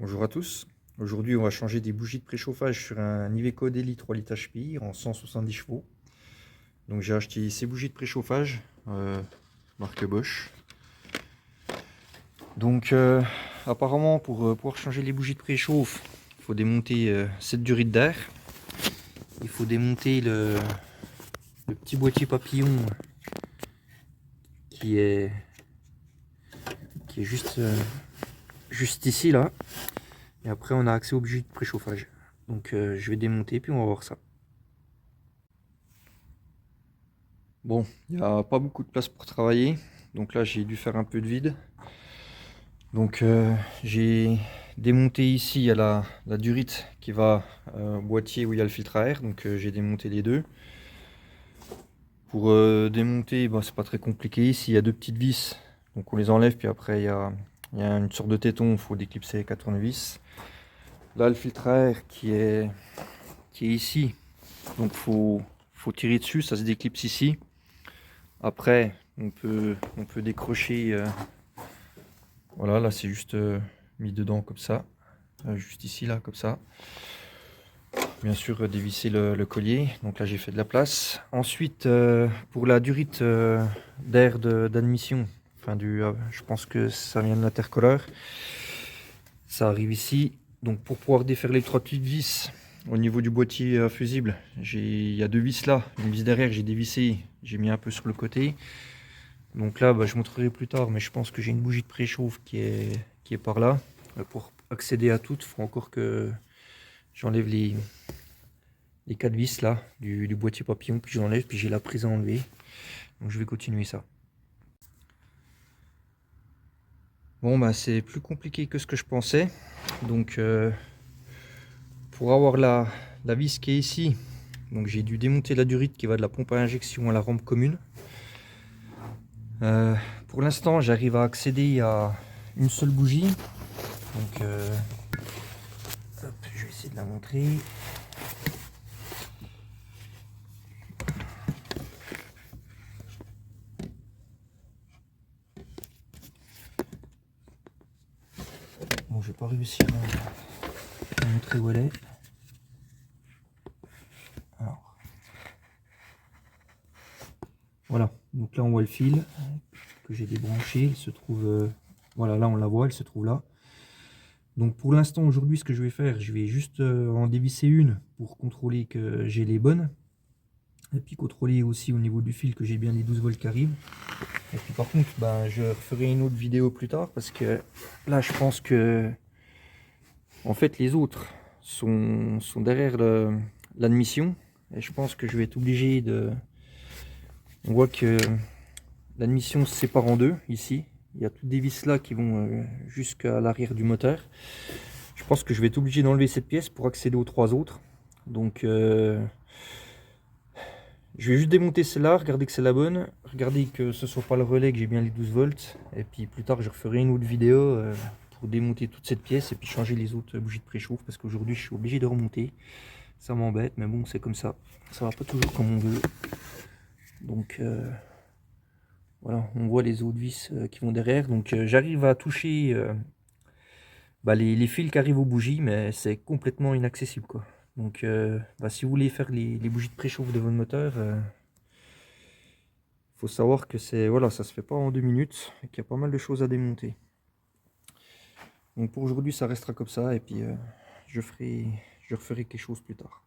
Bonjour à tous. Aujourd'hui, on va changer des bougies de préchauffage sur un Iveco Daily 3 litres HPI en 170 chevaux. Donc j'ai acheté ces bougies de préchauffage, marque Bosch. Donc apparemment pour pouvoir changer les bougies de préchauffe, il faut démonter cette durite d'air. Il faut démonter le petit boîtier papillon qui est juste ici là. Et après on a accès aux bougies de préchauffage. Donc je vais démonter puis on va voir ça. Bon, il n'y a pas beaucoup de place pour travailler, donc là j'ai dû faire un peu de vide. Donc j'ai démonté ici, il y a la durite qui va au boîtier où il y a le filtre à air, donc j'ai démonté les deux. Pour démonter, c'est pas très compliqué, ici il y a deux petites vis, donc on les enlève, puis après il y a une sorte de téton, il faut déclipser les 4 tournevis. Là le filtre à air qui est ici, donc faut tirer dessus, ça se déclipse ici. Après, on peut décrocher, voilà, là c'est juste mis dedans comme ça, juste ici, là, comme ça. Bien sûr, dévisser le collier, donc là j'ai fait de la place. Ensuite, pour la durite d'air d'admission, enfin je pense que ça vient de l'intercolleur, ça arrive ici. Donc pour pouvoir défaire les 3 petites vis au niveau du boîtier fusible, il y a deux vis là, une vis derrière j'ai dévissé, j'ai mis un peu sur le côté. Donc là, je montrerai plus tard, mais je pense que j'ai une bougie de préchauffe qui est par là. Pour accéder à toutes, il faut encore que j'enlève les 4 vis là du boîtier papillon, puis j'enlève, puis j'ai la prise à enlever. Donc je vais continuer ça. Bon, c'est plus compliqué que ce que je pensais. Donc pour avoir la vis qui est ici, donc j'ai dû démonter la durite qui va de la pompe à injection à la rampe commune. Pour l'instant, j'arrive à accéder à une seule bougie. Donc hop, je vais essayer de la montrer. Bon, je vais pas réussir à montrer où elle est. Alors, voilà, donc là on voit le fil que j'ai débranché. Il se trouve, voilà, là on la voit, elle se trouve là. Donc pour l'instant, aujourd'hui, ce que je vais faire, je vais juste en dévisser une pour contrôler que j'ai les bonnes. Et puis contrôler aussi au niveau du fil que j'ai bien les 12 volts qui arrivent. Et puis par contre, je referai une autre vidéo plus tard parce que là, je pense que en fait les autres sont derrière l'admission. Et je pense que je vais être obligé de... On voit que l'admission se sépare en deux ici. Il y a toutes des vis là qui vont jusqu'à l'arrière du moteur. Je pense que je vais être obligé d'enlever cette pièce pour accéder aux trois autres. Donc je vais juste démonter celle-là, regarder que c'est la bonne, regarder que ce soit pas le relais, que j'ai bien les 12 volts. Et puis plus tard je referai une autre vidéo pour démonter toute cette pièce et puis changer les autres bougies de préchauffe parce qu'aujourd'hui je suis obligé de remonter. Ça m'embête, mais bon, c'est comme ça. Ça va pas toujours comme on veut. Donc voilà, on voit les autres vis qui vont derrière. Donc j'arrive à toucher les fils qui arrivent aux bougies, mais c'est complètement inaccessible quoi. Donc si vous voulez faire les bougies de préchauffe de votre moteur, faut savoir que voilà, ça se fait pas en 2 minutes et qu'il y a pas mal de choses à démonter. Donc pour aujourd'hui ça restera comme ça et puis je referai quelque chose plus tard.